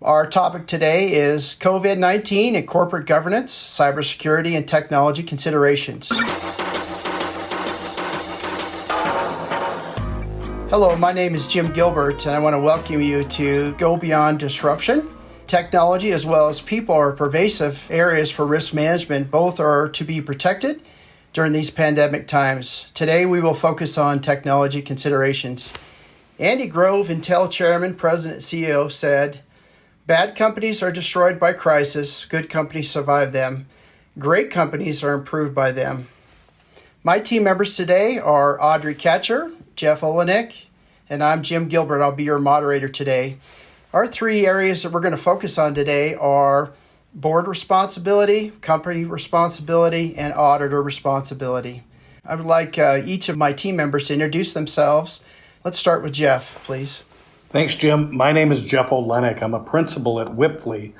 Our topic today is COVID-19 and corporate governance, cybersecurity, and technology considerations. Hello, my name is Jim Gilbert, and I want to welcome you to Go Beyond Disruption. Technology as well as people are pervasive areas for risk management. Both are to be protected during these pandemic times. Today, we will focus on technology considerations. Andy Grove, Intel Chairman, President, CEO, said, "Bad companies are destroyed by crisis. Good companies survive them. Great companies are improved by them." My team members today are Audrey Katcher, Jeff Olenek, and I'm Jim Gilbert. I'll be your moderator today. Our three areas that we're going to focus on today are board responsibility, company responsibility, and auditor responsibility. I would like each of my team members to introduce themselves. Let's start with Jeff, please. Thanks, Jim. My name is Jeff Olenek. I'm a principal at Wipfli,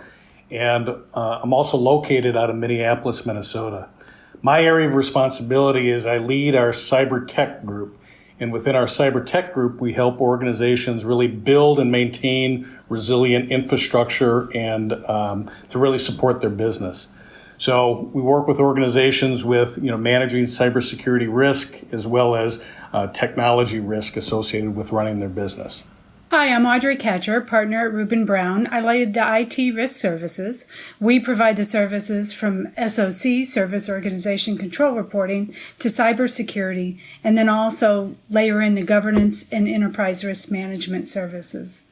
and I'm also located out of Minneapolis, Minnesota. My area of responsibility is I lead our cyber tech group. And within our cyber tech group, we help organizations really build and maintain resilient infrastructure and to really support their business. So we work with organizations with managing cybersecurity risk as well as technology risk associated with running their business. Hi, I'm Audrey Katcher, partner at Rubin Brown. I lead the IT risk services. We provide the services from SOC, Service Organization Control Reporting, to cybersecurity, and then also layer in the governance and enterprise risk management services.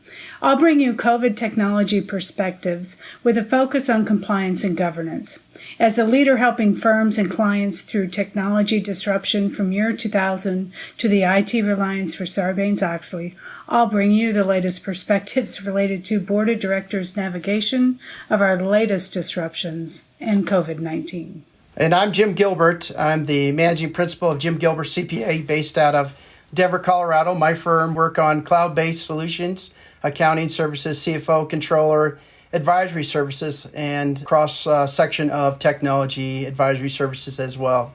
I'll bring you COVID technology perspectives with a focus on compliance and governance. As a leader helping firms and clients through technology disruption from year 2000 to the IT reliance for Sarbanes-Oxley, I'll bring you the latest perspectives related to Board of Directors navigation of our latest disruptions and COVID-19. And I'm Jim Gilbert. I'm the managing principal of Jim Gilbert CPA based out of Denver, Colorado. My firm work on cloud-based solutions, accounting services, CFO, controller, advisory services, and cross-section of technology advisory services as well.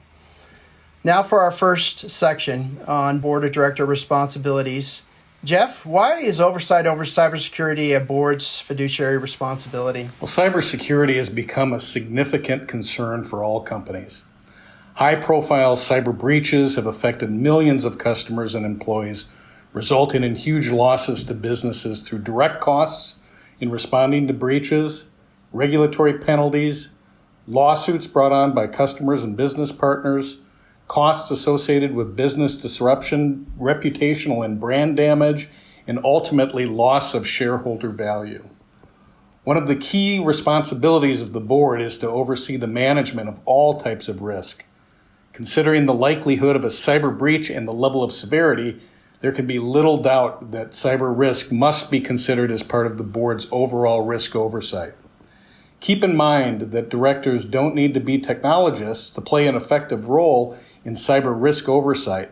Now for our first section on Board of Director responsibilities. Jeff, why is oversight over cybersecurity a board's fiduciary responsibility? Well, cybersecurity has become a significant concern for all companies. High-profile cyber breaches have affected millions of customers and employees, resulting in huge losses to businesses through direct costs in responding to breaches, regulatory penalties, lawsuits brought on by customers and business partners, costs associated with business disruption, reputational and brand damage, and ultimately loss of shareholder value. One of the key responsibilities of the board is to oversee the management of all types of risk. Considering the likelihood of a cyber breach and the level of severity, there can be little doubt that cyber risk must be considered as part of the board's overall risk oversight. Keep in mind that directors don't need to be technologists to play an effective role in cyber risk oversight,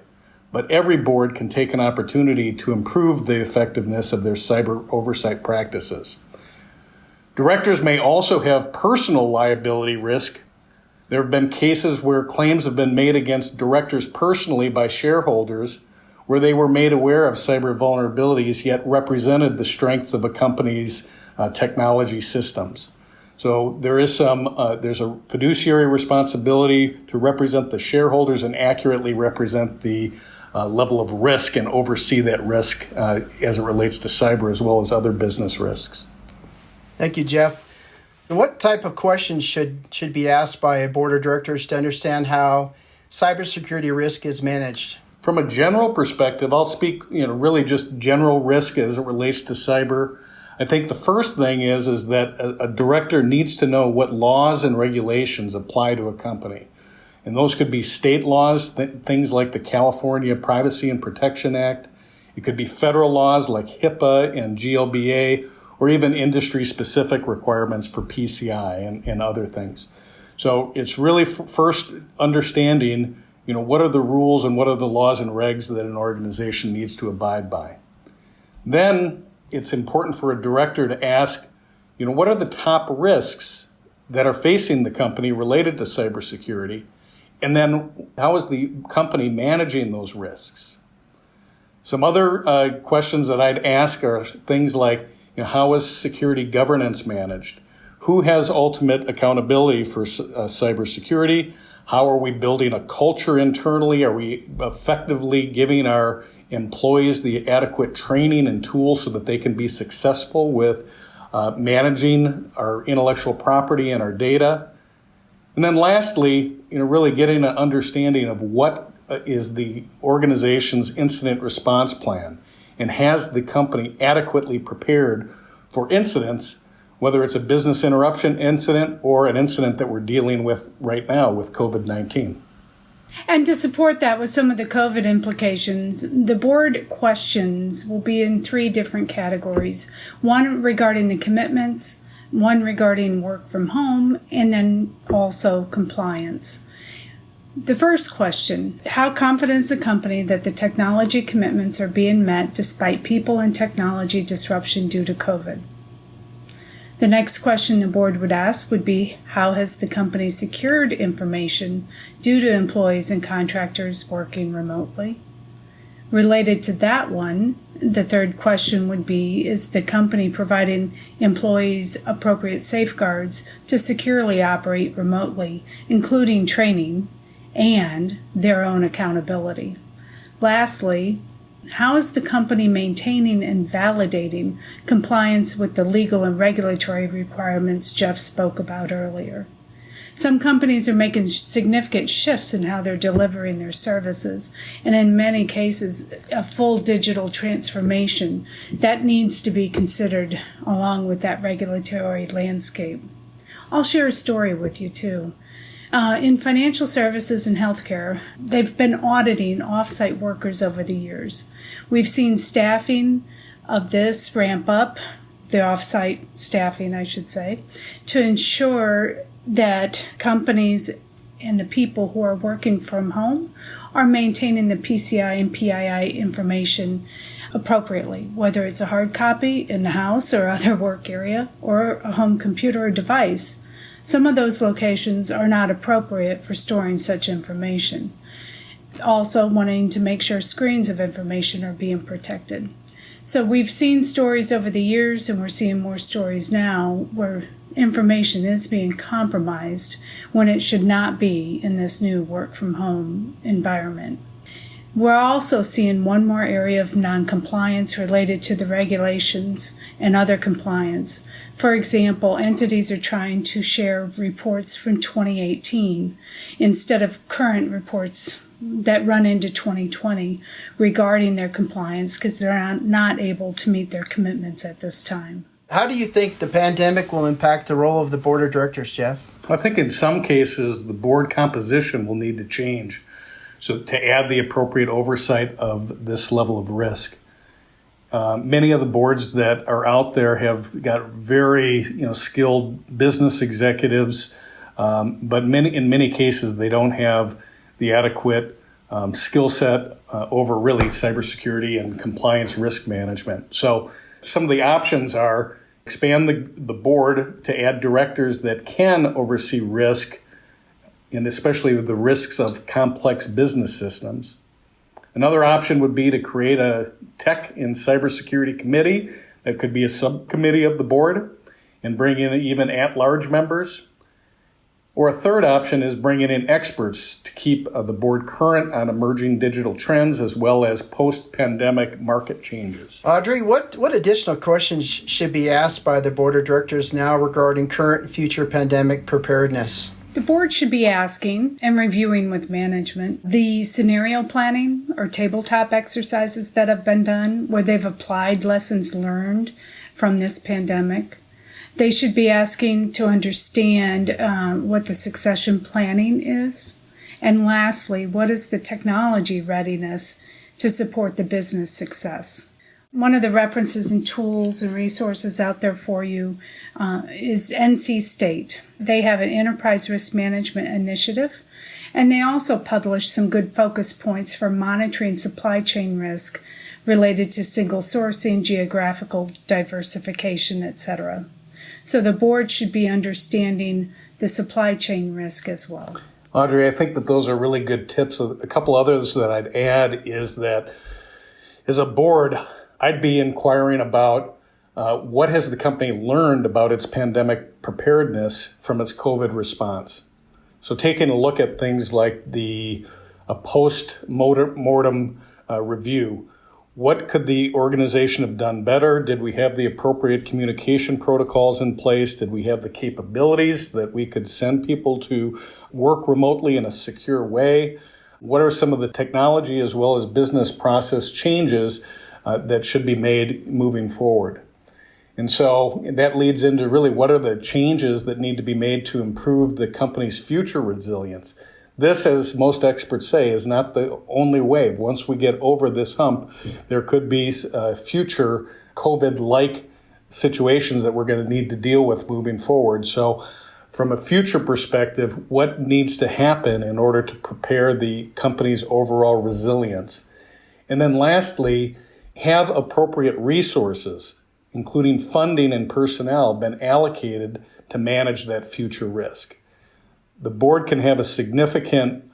but every board can take an opportunity to improve the effectiveness of their cyber oversight practices. Directors may also have personal liability risk. There have been cases where claims have been made against directors personally by shareholders where they were made aware of cyber vulnerabilities yet represented the strengths of a company's technology systems. So there's a fiduciary responsibility to represent the shareholders and accurately represent the level of risk and oversee that risk as it relates to cyber as well as other business risks. Thank you, Jeff. What type of questions should be asked by a board of directors to understand how cybersecurity risk is managed? From a general perspective, I'll speak, really just general risk as it relates to cyber. I think the first thing is that a director needs to know what laws and regulations apply to a company. And those could be state laws, things like the California Privacy and Protection Act. It could be federal laws like HIPAA and GLBA, or even industry-specific requirements for PCI and other things. So it's really first understanding, what are the rules and what are the laws and regs that an organization needs to abide by. Then it's important for a director to ask, what are the top risks that are facing the company related to cybersecurity? And then how is the company managing those risks? Some other questions that I'd ask are things like, How is security governance managed? Who has ultimate accountability for cybersecurity? How are we building a culture internally? Are we effectively giving our employees the adequate training and tools so that they can be successful with managing our intellectual property and our data? And then lastly, really getting an understanding of what is the organization's incident response plan, and has the company adequately prepared for incidents, whether it's a business interruption incident or an incident that we're dealing with right now with COVID-19. And to support that with some of the COVID implications, the board questions will be in 3 different categories. One regarding the commitments, one regarding work from home, and then also compliance. The first question, how confident is the company that the technology commitments are being met despite people and technology disruption due to COVID? The next question the board would ask would be, how has the company secured information due to employees and contractors working remotely? Related to that one, the third question would be, is the company providing employees appropriate safeguards to securely operate remotely, including training and their own accountability? Lastly, how is the company maintaining and validating compliance with the legal and regulatory requirements Jeff spoke about earlier? Some companies are making significant shifts in how they're delivering their services, and in many cases, a full digital transformation that needs to be considered along with that regulatory landscape. I'll share a story with you too. In financial services and healthcare, they've been auditing off-site workers over the years. We've seen staffing of this ramp up, the off-site staffing, I should say, to ensure that companies and the people who are working from home are maintaining the PCI and PII information appropriately, whether it's a hard copy in the house or other work area or a home computer or device. Some of those locations are not appropriate for storing such information. Also wanting to make sure screens of information are being protected. So we've seen stories over the years, and we're seeing more stories now where information is being compromised when it should not be in this new work from home environment. We're also seeing one more area of non-compliance related to the regulations and other compliance. For example, entities are trying to share reports from 2018 instead of current reports that run into 2020 regarding their compliance because they're not able to meet their commitments at this time. How do you think the pandemic will impact the role of the board of directors, Jeff? I think in some cases the board composition will need to change, so to add the appropriate oversight of this level of risk. Many of the boards that are out there have got very skilled business executives, but in many cases they don't have the adequate skill set over really cybersecurity and compliance risk management. So some of the options are expand the board to add directors that can oversee risk, and especially with the risks of complex business systems. Another option would be to create a tech and cybersecurity committee that could be a subcommittee of the board and bring in even at-large members. Or a third option is bringing in experts to keep the board current on emerging digital trends as well as post-pandemic market changes. Audrey, what additional questions should be asked by the board of directors now regarding current and future pandemic preparedness? The board should be asking and reviewing with management the scenario planning or tabletop exercises that have been done where they've applied lessons learned from this pandemic. They should be asking to understand what the succession planning is. And lastly, what is the technology readiness to support the business success? One of the references and tools and resources out there for you is NC State. They have an enterprise risk management initiative, and they also publish some good focus points for monitoring supply chain risk related to single sourcing, geographical diversification, etc. So the board should be understanding the supply chain risk as well. Audrey, I think that those are really good tips. A couple others that I'd add is that as a board, I'd be inquiring about What has the company learned about its pandemic preparedness from its COVID response? So taking a look at things like a post-mortem review. What could the organization have done better? Did we have the appropriate communication protocols in place? Did we have the capabilities that we could send people to work remotely in a secure way? What are some of the technology as well as business process changes that should be made moving forward? And so that leads into really what are the changes that need to be made to improve the company's future resilience? This, as most experts say, is not the only way. Once we get over this hump, there could be future COVID-like situations that we're going to need to deal with moving forward. So from a future perspective, what needs to happen in order to prepare the company's overall resilience? And then lastly, have appropriate resources, including funding and personnel, been allocated to manage that future risk. The board can have a significant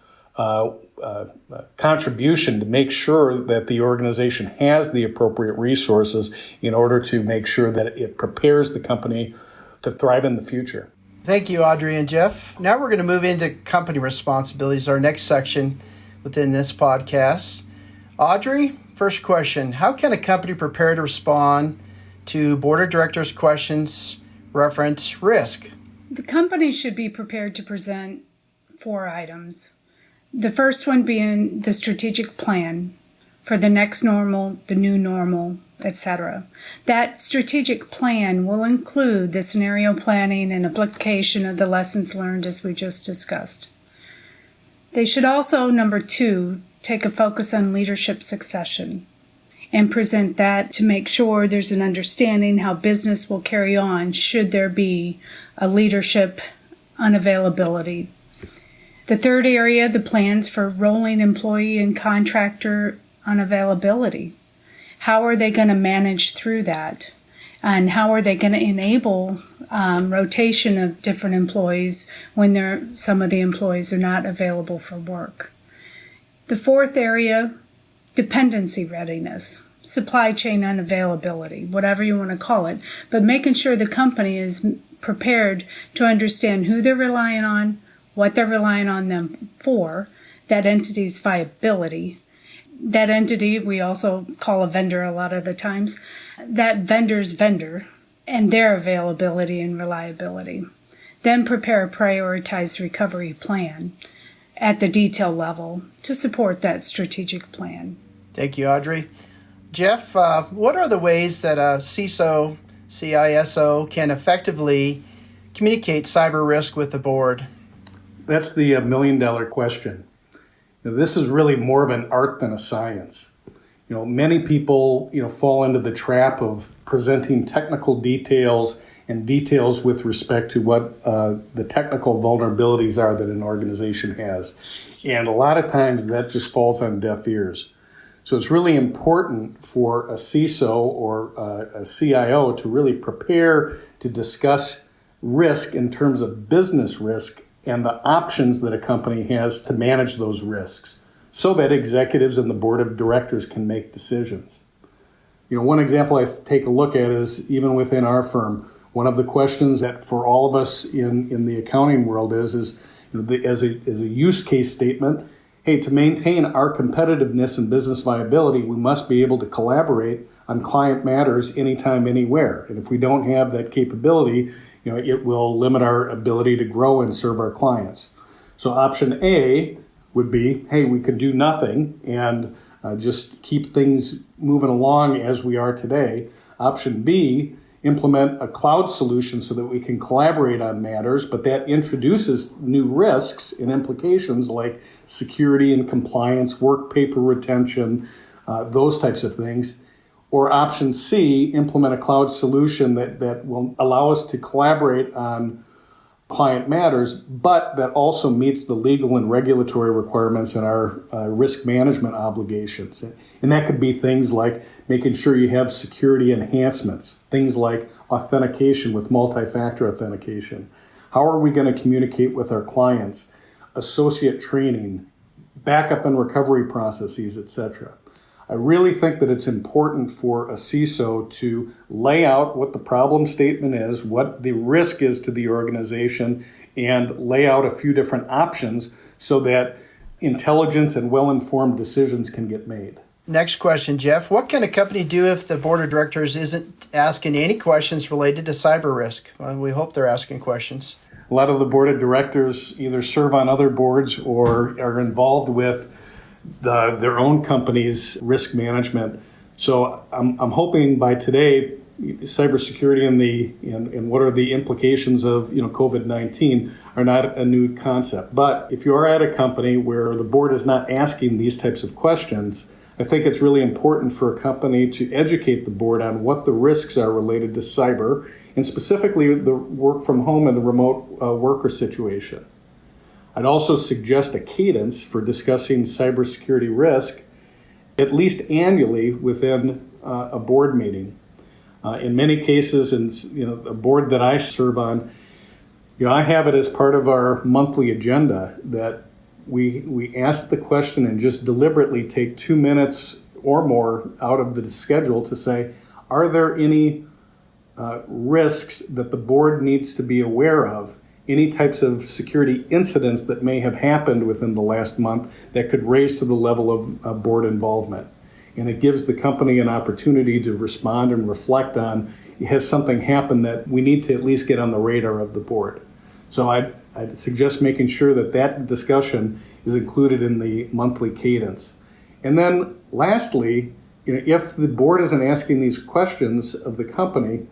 contribution to make sure that the organization has the appropriate resources in order to make sure that it prepares the company to thrive in the future. Thank you, Audrey and Jeff. Now we're going to move into company responsibilities, our next section within this podcast. Audrey, first question. How can a company prepare to respond to board of directors questions reference risk? The company should be prepared to present 4 items. The first one being the strategic plan for the next normal, the new normal, etc. That strategic plan will include the scenario planning and application of the lessons learned as we just discussed. They should also, number 2, take a focus on leadership succession and present that to make sure there's an understanding how business will carry on should there be a leadership unavailability. The third area, the plans for rolling employee and contractor unavailability. How are they going to manage through that? And how are they going to enable rotation of different employees when some of the employees are not available for work? The fourth area, dependency readiness, supply chain unavailability, whatever you want to call it, but making sure the company is prepared to understand who they're relying on, what they're relying on them for, that entity's viability. That entity we also call a vendor a lot of the times, that vendor's vendor, and their availability and reliability. Then prepare a prioritized recovery plan at the detail level to support that strategic plan. Thank you, Audrey. Jeff, what are the ways that a CISO, CISO can effectively communicate cyber risk with the board? That's the million-dollar question. This is really more of an art than a science. Many people, fall into the trap of presenting technical details and details with respect to what the technical vulnerabilities are that an organization has. And a lot of times that just falls on deaf ears. So it's really important for a CISO or a CIO to really prepare to discuss risk in terms of business risk and the options that a company has to manage those risks so that executives and the board of directors can make decisions. One example I take a look at is even within our firm, one of the questions that for all of us in the accounting world is as a use case statement, hey, to maintain our competitiveness and business viability, we must be able to collaborate on client matters anytime, anywhere. And if we don't have that capability, it will limit our ability to grow and serve our clients. So option A would be, hey, we could do nothing and just keep things moving along as we are today. Option B, implement a cloud solution so that we can collaborate on matters, but that introduces new risks and implications like security and compliance, work paper retention, those types of things. Or option C, implement a cloud solution that will allow us to collaborate on client matters, but that also meets the legal and regulatory requirements and our risk management obligations. And that could be things like making sure you have security enhancements, things like authentication with multi-factor authentication. How are we going to communicate with our clients? Associate training, backup and recovery processes, etc. I really think that it's important for a CISO to lay out what the problem statement is, what the risk is to the organization, and lay out a few different options so that intelligence and well-informed decisions can get made. Next question, Jeff. What can a company do if the board of directors isn't asking any questions related to cyber risk? Well, we hope they're asking questions. A lot of the board of directors either serve on other boards or are involved with their own company's risk management. So I'm hoping by today, cybersecurity and what are the implications of COVID-19 are not a new concept. But if you are at a company where the board is not asking these types of questions, I think it's really important for a company to educate the board on what the risks are related to cyber, and specifically the work from home and the remote worker situation. I'd also suggest a cadence for discussing cybersecurity risk, at least annually within a board meeting. In many cases, a board that I serve on, I have it as part of our monthly agenda that we ask the question and just deliberately take 2 minutes or more out of the schedule to say, are there any risks that the board needs to be aware of? Any types of security incidents that may have happened within the last month that could raise to the level of board involvement. And it gives the company an opportunity to respond and reflect on, has something happened that we need to at least get on the radar of the board. So I'd suggest making sure that discussion is included in the monthly cadence. And then lastly, if the board isn't asking these questions of the company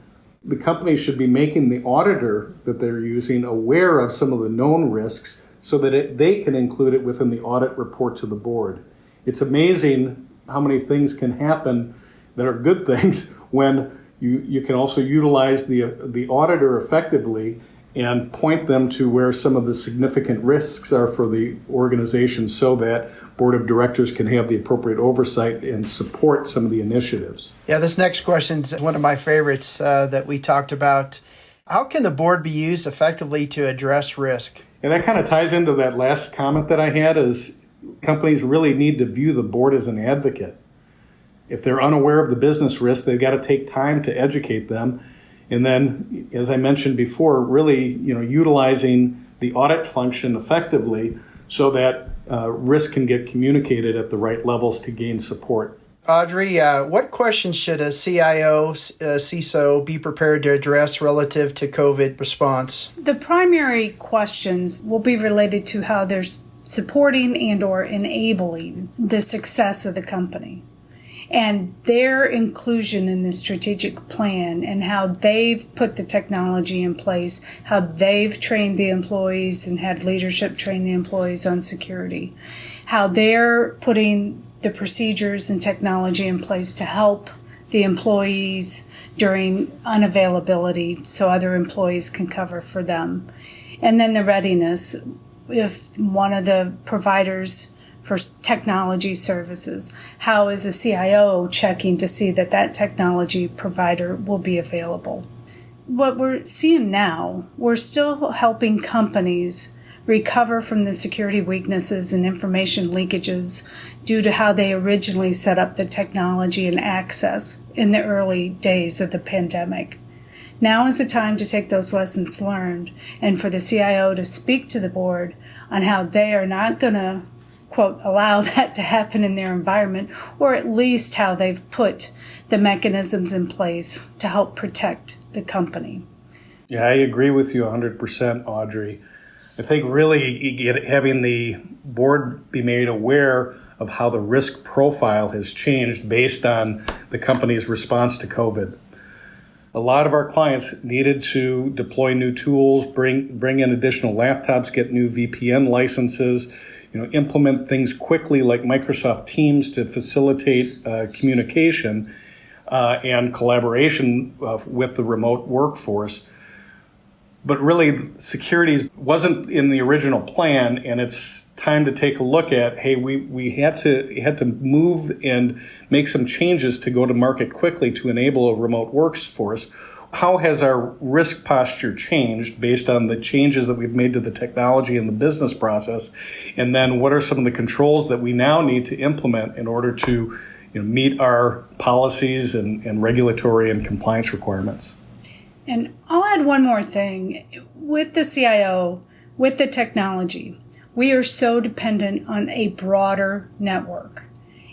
should be making the auditor that they're using aware of some of the known risks so that they can include it within the audit report to the board. It's amazing how many things can happen that are good things when you can also utilize the auditor effectively and point them to where some of the significant risks are for the organization so that board of directors can have the appropriate oversight and support some of the initiatives. Yeah, this next question is one of my favorites that we talked about. How can the board be used effectively to address risk? And that kind of ties into that last comment that I had is companies really need to view the board as an advocate. If they're unaware of the business risk, they've got to take time to educate them. And then, as I mentioned before, really utilizing the audit function effectively so that risk can get communicated at the right levels to gain support. Audrey, what questions should a CIO, CISO be prepared to address relative to COVID response? The primary questions will be related to how they're supporting and or enabling the success of the company and their inclusion in the strategic plan and how they've put the technology in place, how they've trained the employees and had leadership train the employees on security, how they're putting the procedures and technology in place to help the employees during unavailability so other employees can cover for them. And then the readiness. If one of the providers for technology services, how is a CIO checking to see that technology provider will be available? What we're seeing now, we're still helping companies recover from the security weaknesses and information leakages due to how they originally set up the technology and access in the early days of the pandemic. Now is the time to take those lessons learned and for the CIO to speak to the board on how they are not going to, quote, allow that to happen in their environment, or at least how they've put the mechanisms in place to help protect the company. Yeah, I agree with you 100%, Audrey. I think really having the board be made aware of how the risk profile has changed based on the company's response to COVID. A lot of our clients needed to deploy new tools, bring in additional laptops, get new VPN licenses, implement things quickly like Microsoft Teams to facilitate communication and collaboration with the remote workforce. But really, security wasn't in the original plan, and it's time to take a look at, hey, we had to move and make some changes to go to market quickly to enable a remote workforce. How has our risk posture changed based on the changes that we've made to the technology and the business process? And then what are some of the controls that we now need to implement in order to meet our policies and regulatory and compliance requirements. And I'll add one more thing. With the CIO, with the technology, we are so dependent on a broader network.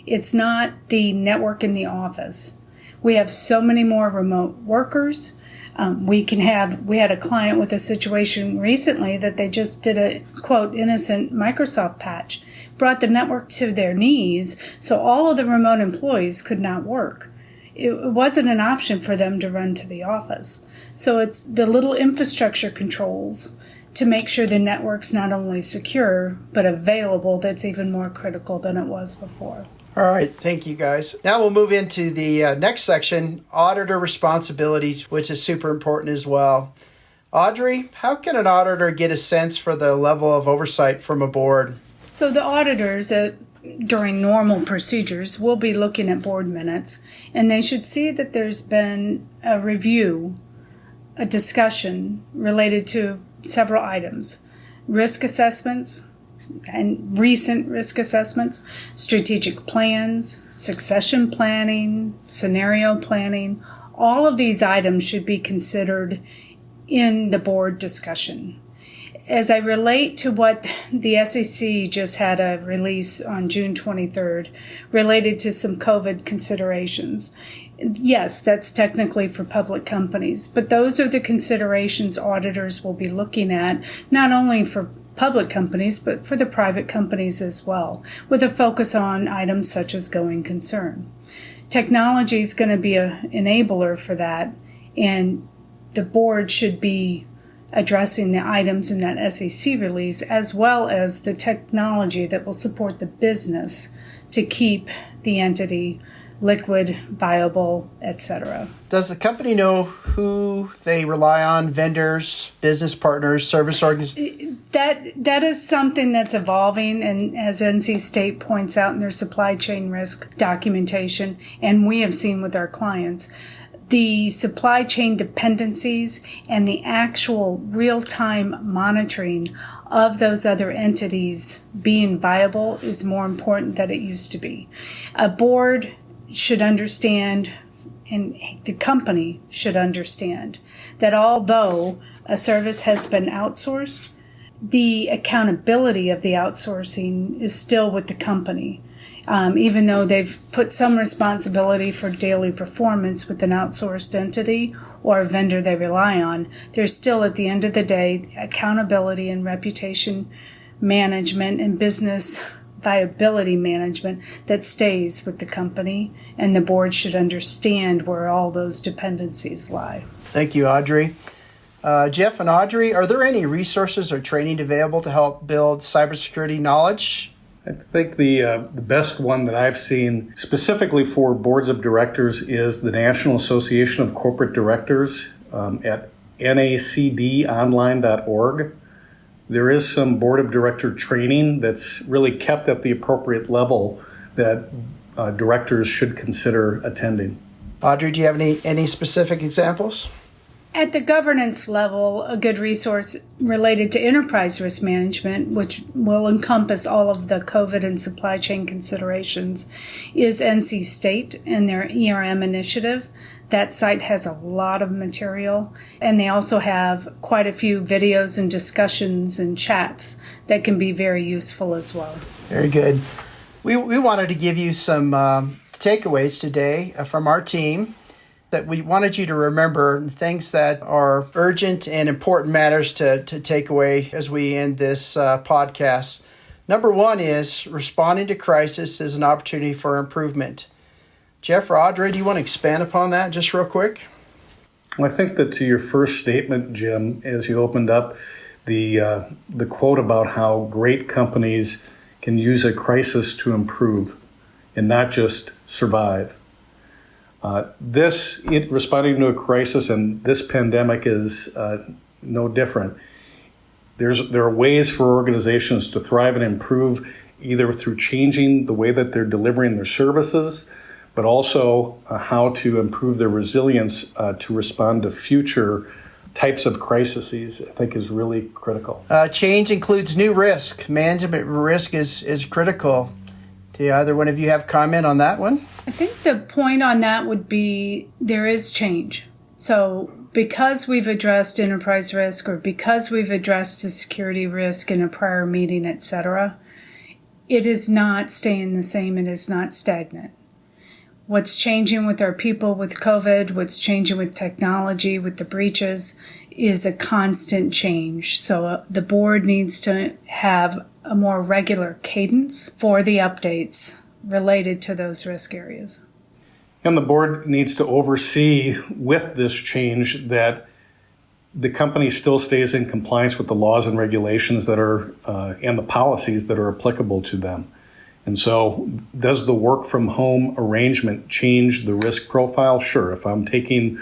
It's not the network in the office. We have so many more remote workers. We had a client with a situation recently that they just did a, quote, innocent Microsoft patch, brought the network to their knees, so all of the remote employees could not work. It wasn't an option for them to run to the office. So it's the little infrastructure controls to make sure the network's not only secure, but available that's even more critical than it was before. All right, thank you guys. Now we'll move into the next section, Auditor Responsibilities, which is super important as well. Audrey, how can an auditor get a sense for the level of oversight from a board? So the auditors, during normal procedures, will be looking at board minutes, and they should see that there's been a review, a discussion related to several items: risk assessments and recent risk assessments, strategic plans, succession planning, scenario planning. All of these items should be considered in the board discussion. As I relate to what the SEC just had a release on June 23rd related to some COVID considerations, yes, that's technically for public companies, but those are the considerations auditors will be looking at, not only for public companies, but for the private companies as well, with a focus on items such as going concern. Technology is going to be an enabler for that, and the board should be addressing the items in that SEC release, as well as the technology that will support the business to keep the entity liquid, viable, etc. Does the company know who they rely on, vendors, business partners, service organizations? That is something that's evolving, and as NC State points out in their supply chain risk documentation, and we have seen with our clients, the supply chain dependencies and the actual real-time monitoring of those other entities being viable is more important than it used to be. A board should understand, and the company should understand, that although a service has been outsourced, the accountability of the outsourcing is still with the company. Even though they've put some responsibility for daily performance with an outsourced entity or a vendor they rely on, there's still, at the end of the day, accountability and reputation management and business viability management that stays with the company, and the board should understand where all those dependencies lie. Thank you, Audrey. Jeff and Audrey, are there any resources or training available to help build cybersecurity knowledge? I think the best one that I've seen specifically for boards of directors is the National Association of Corporate Directors at nacdonline.org. There is some board of director training that's really kept at the appropriate level that directors should consider attending. Audrey, do you have any specific examples? At the governance level, a good resource related to enterprise risk management, which will encompass all of the COVID and supply chain considerations, is NC State and their ERM initiative. That site has a lot of material, and they also have quite a few videos and discussions and chats that can be very useful as well. Very good. We wanted to give you some takeaways today from our team that we wanted you to remember, things that are urgent and important matters to take away as we end this podcast. Number one is responding to crisis is an opportunity for improvement. Jeff or Audrey, do you want to expand upon that just real quick? Well, I think that to your first statement, Jim, as you opened up, the quote about how great companies can use a crisis to improve and not just survive. Responding to a crisis, and this pandemic is no different. There are ways for organizations to thrive and improve, either through changing the way that they're delivering their services, but also how to improve their resilience to respond to future types of crises, I think is really critical. Change includes new risk. Management risk is critical. Do either one of you have comment on that one? I think the point on that would be there is change. So because we've addressed enterprise risk or because we've addressed the security risk in a prior meeting, etc., it is not staying the same. It is not stagnant. What's changing with our people with COVID, what's changing with technology, with the breaches, is a constant change. So the board needs to have a more regular cadence for the updates related to those risk areas. And the board needs to oversee with this change that the company still stays in compliance with the laws and regulations that are and the policies that are applicable to them. And so does the work from home arrangement change the risk profile? Sure. If I'm taking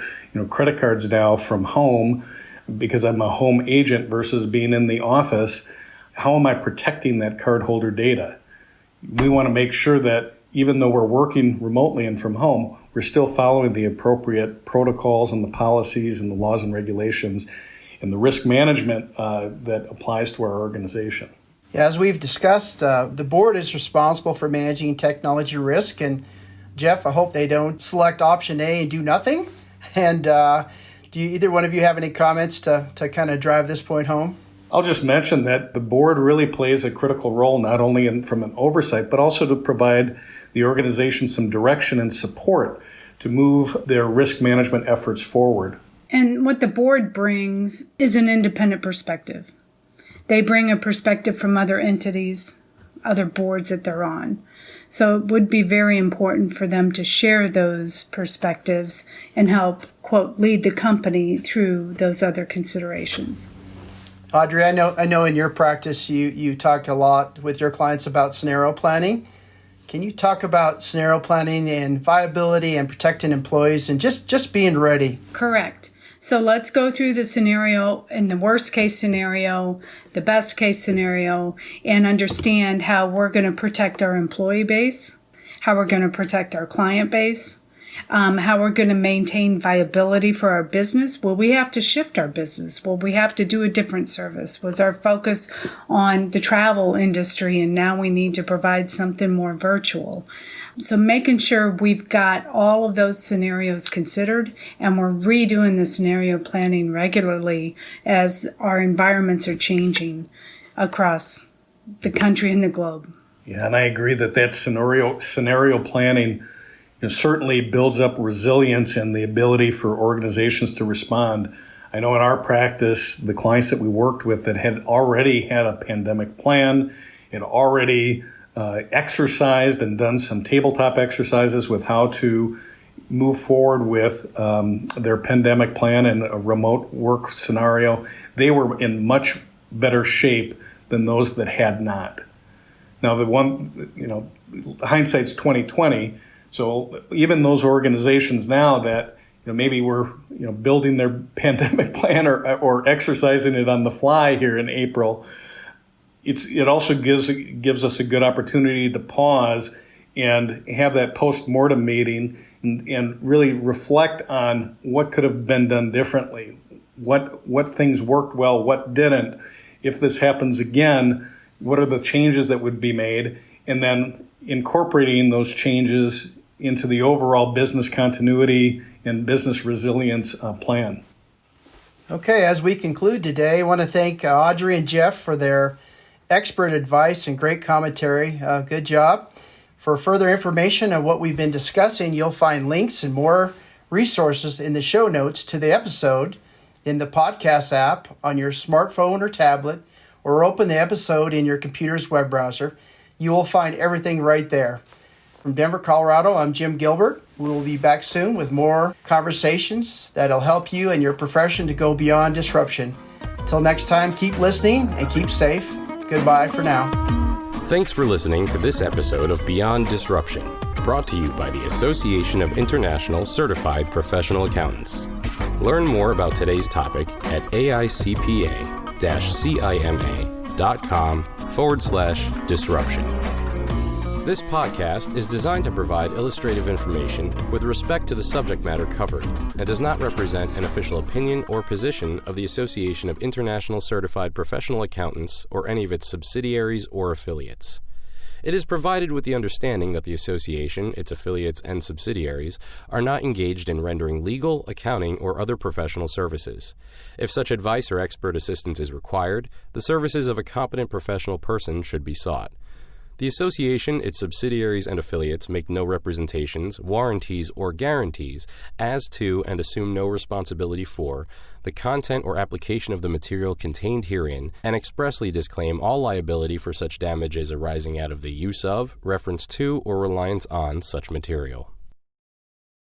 credit cards now from home because I'm a home agent versus being in the office, how am I protecting that cardholder data? We want to make sure that even though we're working remotely and from home, we're still following the appropriate protocols and the policies and the laws and regulations and the risk management that applies to our organization. As we've discussed, the board is responsible for managing technology risk. And Jeff, I hope they don't select option A and do nothing. And do either one of you have any comments to kind of drive this point home? I'll just mention that the board really plays a critical role, not only from an oversight, but also to provide the organization some direction and support to move their risk management efforts forward. And what the board brings is an independent perspective. They bring a perspective from other entities, other boards that they're on. So it would be very important for them to share those perspectives and help, quote, lead the company through those other considerations. Audrey, I know in your practice you talk a lot with your clients about scenario planning. Can you talk about scenario planning and viability and protecting employees and just being ready? Correct. So let's go through the scenario in the worst case scenario, the best case scenario, and understand how we're going to protect our employee base, how we're going to protect our client base, how we're going to maintain viability for our business. Will we have to shift our business? Will we have to do a different service? Was our focus on the travel industry and now we need to provide something more virtual? So making sure we've got all of those scenarios considered and we're redoing the scenario planning regularly as our environments are changing across the country and the globe. Yeah, and I agree that scenario planning certainly builds up resilience and the ability for organizations to respond. I know in our practice, the clients that we worked with that had already had a pandemic plan, had already exercised and done some tabletop exercises with how to move forward with their pandemic plan and a remote work scenario. They were in much better shape than those that had not. Now, the one, hindsight's 2020. So even those organizations now that maybe were building their pandemic plan or exercising it on the fly here in April, it also gives us a good opportunity to pause and have that post-mortem meeting and really reflect on what could have been done differently, what things worked well, what didn't. If this happens again, what are the changes that would be made, and then incorporating those changes into the overall business continuity and business resilience plan. Okay, as we conclude today, I want to thank Audrey and Jeff for their expert advice and great commentary. Good job. For further information on what we've been discussing, you'll find links and more resources in the show notes to the episode in the podcast app on your smartphone or tablet, or open the episode in your computer's web browser. You will find everything right there. From Denver, Colorado, I'm Jim Gilbert. We will be back soon with more conversations that'll help you and your profession to go beyond disruption. Until next time, keep listening and keep safe. Goodbye for now. Thanks for listening to this episode of Beyond Disruption, brought to you by the Association of International Certified Professional Accountants. Learn more about today's topic at AICPA-CIMA.com/disruption. This podcast is designed to provide illustrative information with respect to the subject matter covered and does not represent an official opinion or position of the Association of International Certified Professional Accountants or any of its subsidiaries or affiliates. It is provided with the understanding that the association, its affiliates, and subsidiaries are not engaged in rendering legal, accounting, or other professional services. If such advice or expert assistance is required, the services of a competent professional person should be sought. The association, its subsidiaries, and affiliates make no representations, warranties, or guarantees as to and assume no responsibility for the content or application of the material contained herein and expressly disclaim all liability for such damages arising out of the use of, reference to, or reliance on such material.